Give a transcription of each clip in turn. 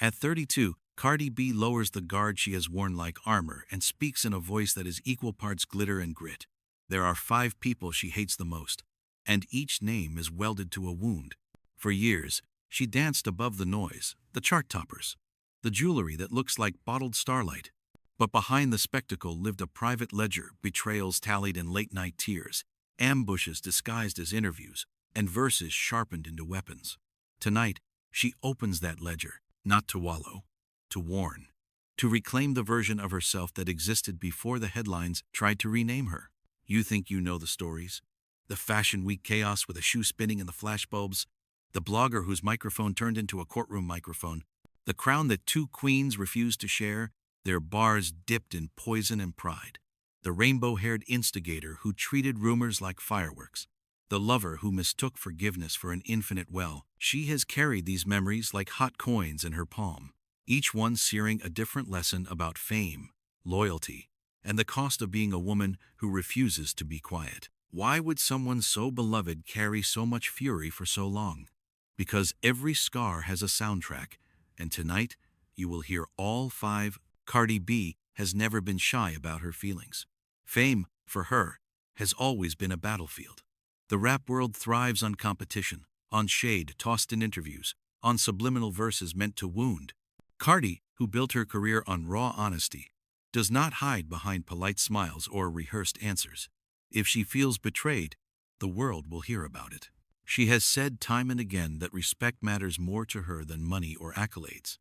At 32, Cardi B lowers the guard she has worn like armor and speaks in a voice that is equal parts glitter and grit. There are 5 people she hates the most, and each name is welded to a wound. For years, she danced above the noise, the chart toppers, the jewelry that looks like bottled starlight. But behind the spectacle lived a private ledger, betrayals tallied in late-night tears, ambushes disguised as interviews, and verses sharpened into weapons. Tonight, she opens that ledger, not to wallow, to warn, to reclaim the version of herself that existed before the headlines tried to rename her. You think you know the stories? The Fashion Week chaos with a shoe spinning in the flashbulbs, the blogger whose microphone turned into a courtroom microphone, the crown that 2 queens refused to share, their bars dipped in poison and pride, the rainbow-haired instigator who treated rumors like fireworks, the lover who mistook forgiveness for an infinite well. She has carried these memories like hot coins in her palm, each one searing a different lesson about fame, loyalty, and the cost of being a woman who refuses to be quiet. Why would someone so beloved carry so much fury for so long? Because every scar has a soundtrack, and tonight you will hear all 5. Cardi B has never been shy about her feelings. Fame, for her, has always been a battlefield. The rap world thrives on competition, on shade tossed in interviews, on subliminal verses meant to wound. Cardi, who built her career on raw honesty, does not hide behind polite smiles or rehearsed answers. If she feels betrayed, the world will hear about it. She has said time and again that respect matters more to her than money or accolades.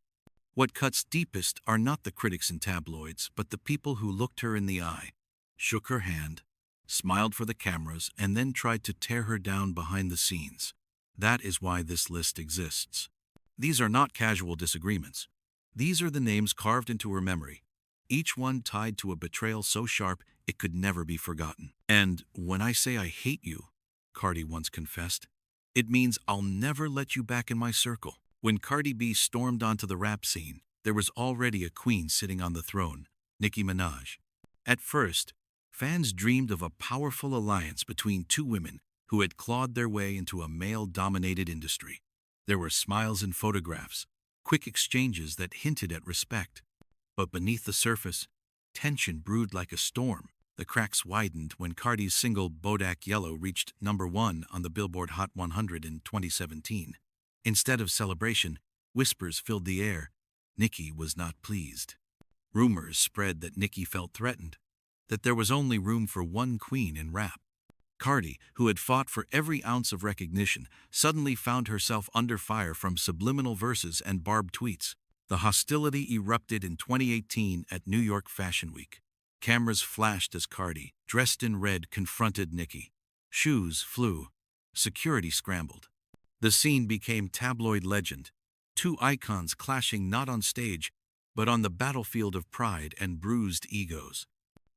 What cuts deepest are not the critics in tabloids, but the people who looked her in the eye, shook her hand, smiled for the cameras, and then tried to tear her down behind the scenes. That is why this list exists. These are not casual disagreements. These are the names carved into her memory, each one tied to a betrayal so sharp it could never be forgotten. And when I say I hate you, Cardi once confessed, it means I'll never let you back in my circle. When Cardi B stormed onto the rap scene, there was already a queen sitting on the throne, Nicki Minaj. At first, fans dreamed of a powerful alliance between 2 women who had clawed their way into a male-dominated industry. There were smiles and photographs, quick exchanges that hinted at respect. But beneath the surface, tension brewed like a storm. The cracks widened when Cardi's single Bodak Yellow reached #1 on the Billboard Hot 100 in 2017. Instead of celebration, whispers filled the air. Nicki was not pleased. Rumors spread that Nicki felt threatened, that there was only room for one queen in rap. Cardi, who had fought for every ounce of recognition, suddenly found herself under fire from subliminal verses and barbed tweets. The hostility erupted in 2018 at New York Fashion Week. Cameras flashed as Cardi, dressed in red, confronted Nicki. Shoes flew. Security scrambled. The scene became tabloid legend, 2 icons clashing not on stage, but on the battlefield of pride and bruised egos.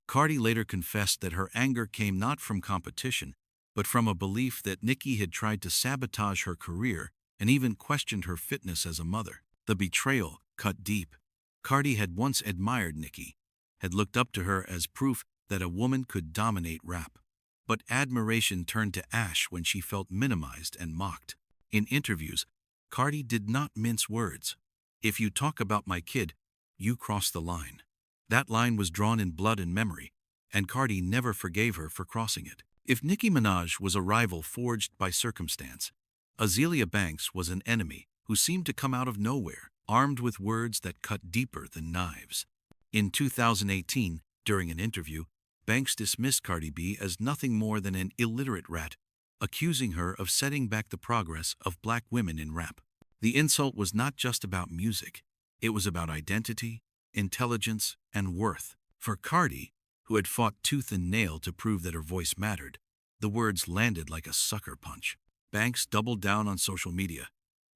Cardi later confessed that her anger came not from competition, but from a belief that Nicki had tried to sabotage her career and even questioned her fitness as a mother. The betrayal cut deep. Cardi had once admired Nicki, had looked up to her as proof that a woman could dominate rap. But admiration turned to ash when she felt minimized and mocked. In interviews, Cardi did not mince words. If you talk about my kid, you cross the line. That line was drawn in blood and memory, and Cardi never forgave her for crossing it. If Nicki Minaj was a rival forged by circumstance, Azealia Banks was an enemy who seemed to come out of nowhere, armed with words that cut deeper than knives. In 2018, during an interview, Banks dismissed Cardi B as nothing more than an illiterate rat, accusing her of setting back the progress of black women in rap. The insult was not just about music. It was about identity, intelligence, and worth. For Cardi, who had fought tooth and nail to prove that her voice mattered, the words landed like a sucker punch. Banks doubled down on social media,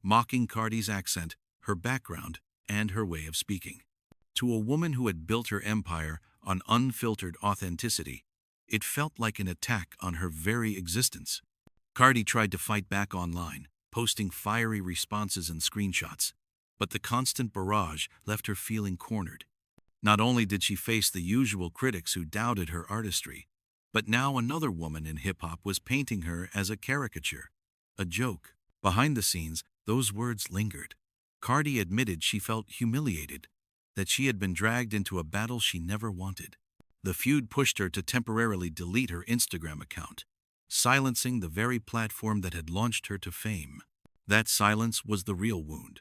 mocking Cardi's accent, her background, and her way of speaking. To a woman who had built her empire on unfiltered authenticity, it felt like an attack on her very existence. Cardi tried to fight back online, posting fiery responses and screenshots, but the constant barrage left her feeling cornered. Not only did she face the usual critics who doubted her artistry, but now another woman in hip-hop was painting her as a caricature, a joke. Behind the scenes, those words lingered. Cardi admitted she felt humiliated, that she had been dragged into a battle she never wanted. The feud pushed her to temporarily delete her Instagram account, silencing the very platform that had launched her to fame. That silence was the real wound.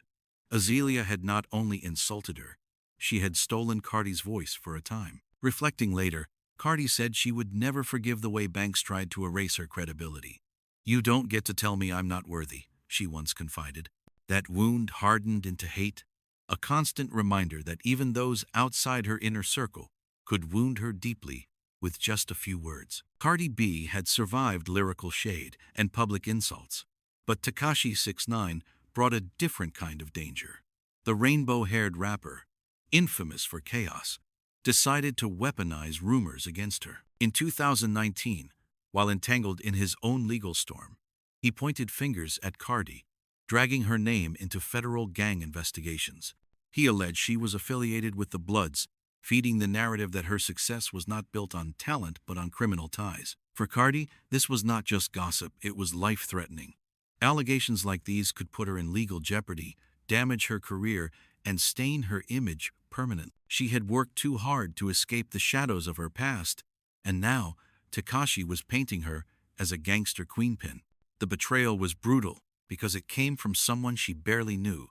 Azealia had not only insulted her, she had stolen Cardi's voice for a time. Reflecting later, Cardi said she would never forgive the way Banks tried to erase her credibility. "You don't get to tell me I'm not worthy," she once confided. That wound hardened into hate, a constant reminder that even those outside her inner circle could wound her deeply with just a few words. Cardi B had survived lyrical shade and public insults, but Tekashi 6-9 brought a different kind of danger. The rainbow-haired rapper, infamous for chaos, decided to weaponize rumors against her. In 2019, while entangled in his own legal storm, he pointed fingers at Cardi, dragging her name into federal gang investigations. He alleged she was affiliated with the Bloods, feeding the narrative that her success was not built on talent but on criminal ties. For Cardi, this was not just gossip, it was life-threatening. Allegations like these could put her in legal jeopardy, damage her career, and stain her image permanently. She had worked too hard to escape the shadows of her past, and now Tekashi was painting her as a gangster queenpin. The betrayal was brutal because it came from someone she barely knew,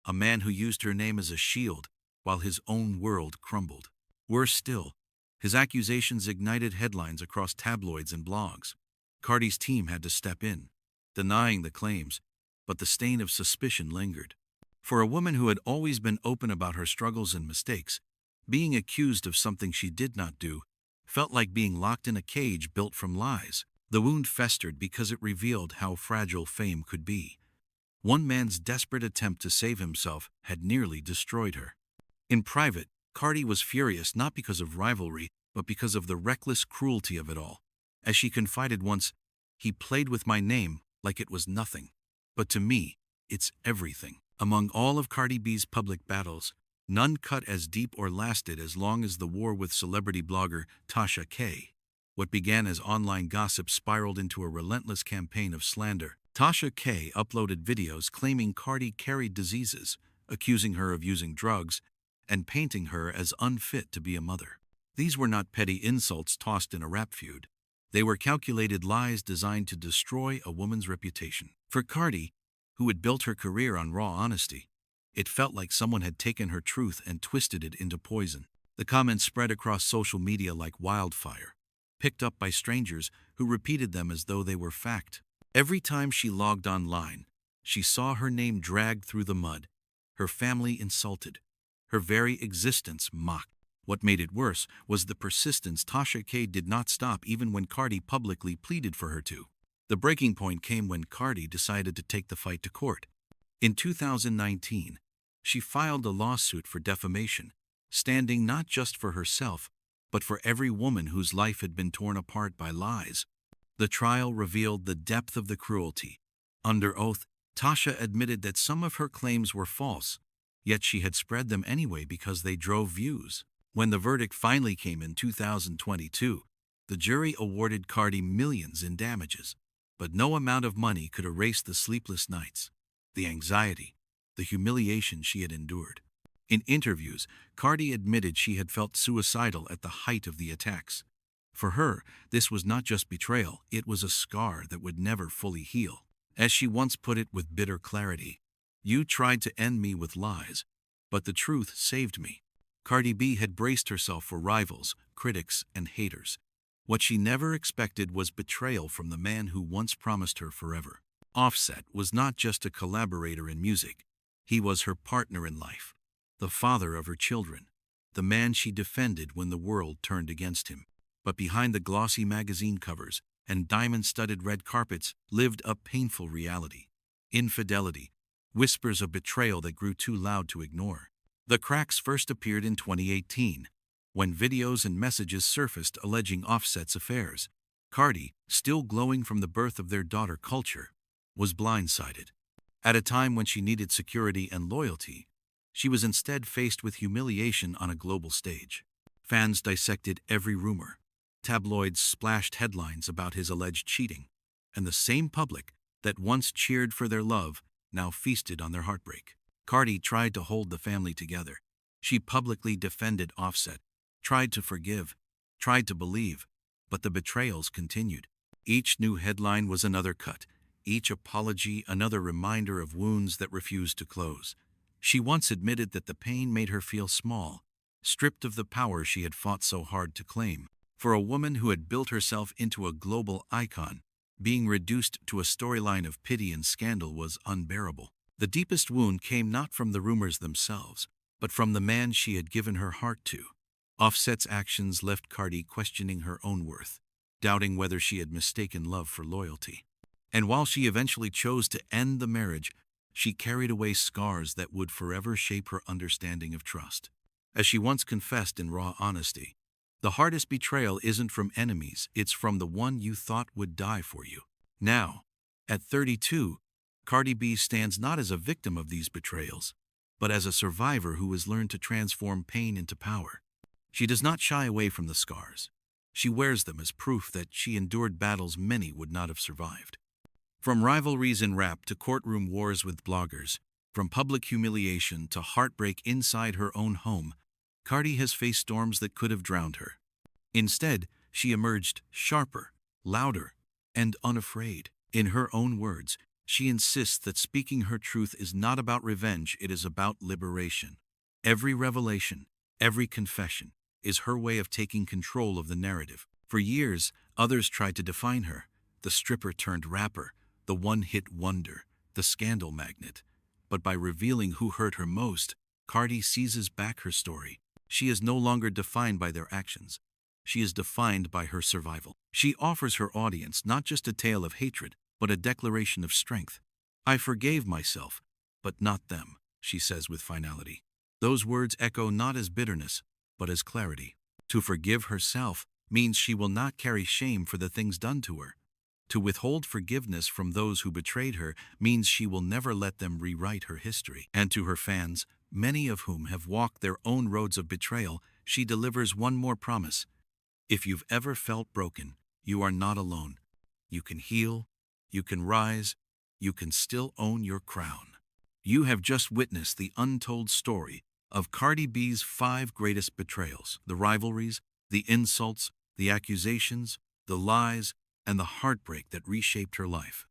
a man who used her name as a shield while his own world crumbled. Worse still, his accusations ignited headlines across tabloids and blogs. Cardi's team had to step in, denying the claims, but the stain of suspicion lingered. For a woman who had always been open about her struggles and mistakes, being accused of something she did not do felt like being locked in a cage built from lies. The wound festered because it revealed how fragile fame could be. One man's desperate attempt to save himself had nearly destroyed her. In private, Cardi was furious not because of rivalry, but because of the reckless cruelty of it all. As she confided once, "He played with my name like it was nothing. But to me, it's everything." Among all of Cardi B's public battles, none cut as deep or lasted as long as the war with celebrity blogger Tasha K. What began as online gossip spiraled into a relentless campaign of slander. Tasha K uploaded videos claiming Cardi carried diseases, accusing her of using drugs, and painting her as unfit to be a mother. These were not petty insults tossed in a rap feud. They were calculated lies designed to destroy a woman's reputation. For Cardi, who had built her career on raw honesty, it felt like someone had taken her truth and twisted it into poison. The comments spread across social media like wildfire, picked up by strangers who repeated them as though they were fact. Every time she logged online, she saw her name dragged through the mud, her family insulted, her very existence mocked. What made it worse was the persistence. Tasha K did not stop even when Cardi publicly pleaded for her to. The breaking point came when Cardi decided to take the fight to court. In 2019, she filed a lawsuit for defamation, standing not just for herself, but for every woman whose life had been torn apart by lies. The trial revealed the depth of the cruelty. Under oath, Tasha admitted that some of her claims were false, yet she had spread them anyway because they drove views. When the verdict finally came in 2022, the jury awarded Cardi millions in damages. But no amount of money could erase the sleepless nights, the anxiety, the humiliation she had endured. In interviews, Cardi admitted she had felt suicidal at the height of the attacks. For her, this was not just betrayal, it was a scar that would never fully heal. As she once put it with bitter clarity, "You tried to end me with lies, but the truth saved me." Cardi B had braced herself for rivals, critics, and haters. What she never expected was betrayal from the man who once promised her forever. Offset was not just a collaborator in music. He was her partner in life, the father of her children, the man she defended when the world turned against him. But behind the glossy magazine covers and diamond-studded red carpets lived a painful reality. Infidelity, whispers of betrayal that grew too loud to ignore. The cracks first appeared in 2018, when videos and messages surfaced alleging Offset's affairs. Cardi, still glowing from the birth of their daughter Culture, was blindsided. At a time when she needed security and loyalty, she was instead faced with humiliation on a global stage. Fans dissected every rumor. Tabloids splashed headlines about his alleged cheating, and the same public that once cheered for their love now feasted on their heartbreak. Cardi tried to hold the family together. She publicly defended Offset, tried to forgive, tried to believe, but the betrayals continued. Each new headline was another cut, each apology another reminder of wounds that refused to close. She once admitted that the pain made her feel small, stripped of the power she had fought so hard to claim. For a woman who had built herself into a global icon, being reduced to a storyline of pity and scandal was unbearable. The deepest wound came not from the rumors themselves, but from the man she had given her heart to. Offset's actions left Cardi questioning her own worth, doubting whether she had mistaken love for loyalty. And while she eventually chose to end the marriage, she carried away scars that would forever shape her understanding of trust. As she once confessed in raw honesty, the hardest betrayal isn't from enemies, it's from the one you thought would die for you. Now, at 32, Cardi B stands not as a victim of these betrayals, but as a survivor who has learned to transform pain into power. She does not shy away from the scars. She wears them as proof that she endured battles many would not have survived. From rivalries in rap to courtroom wars with bloggers, from public humiliation to heartbreak inside her own home, Cardi has faced storms that could have drowned her. Instead, she emerged sharper, louder, and unafraid. In her own words, she insists that speaking her truth is not about revenge, it is about liberation. Every revelation, every confession, is her way of taking control of the narrative. For years, others tried to define her, the stripper turned rapper, the one-hit wonder, the scandal magnet. But by revealing who hurt her most, Cardi seizes back her story. She is no longer defined by their actions. She is defined by her survival. She offers her audience not just a tale of hatred, but a declaration of strength. I forgave myself, but not them, she says with finality. Those words echo not as bitterness, but as clarity. To forgive herself means she will not carry shame for the things done to her. To withhold forgiveness from those who betrayed her means she will never let them rewrite her history. And to her fans, many of whom have walked their own roads of betrayal, she delivers one more promise. If you've ever felt broken, you are not alone. You can heal, you can rise, you can still own your crown. You have just witnessed the untold story of Cardi B's 5 greatest betrayals: the rivalries, the insults, the accusations, the lies, and the heartbreak that reshaped her life.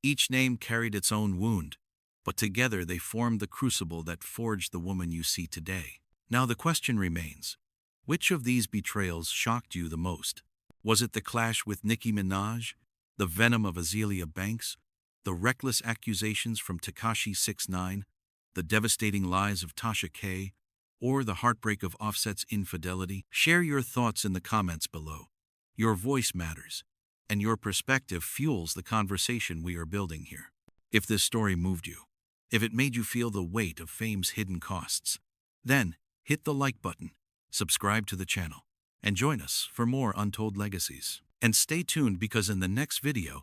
Each name carried its own wound, but together they formed the crucible that forged the woman you see today. Now the question remains, which of these betrayals shocked you the most? Was it the clash with Nicki Minaj, the venom of Azealia Banks, the reckless accusations from Tekashi 6-9, the devastating lies of Tasha K, or the heartbreak of Offset's infidelity? Share your thoughts in the comments below. Your voice matters, and your perspective fuels the conversation we are building here. If this story moved you, if it made you feel the weight of fame's hidden costs, then hit the like button, subscribe to the channel, and join us for more untold legacies. And stay tuned, because in the next video,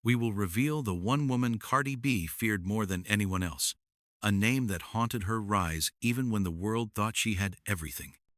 we will reveal the one woman Cardi B feared more than anyone else, a name that haunted her rise even when the world thought she had everything.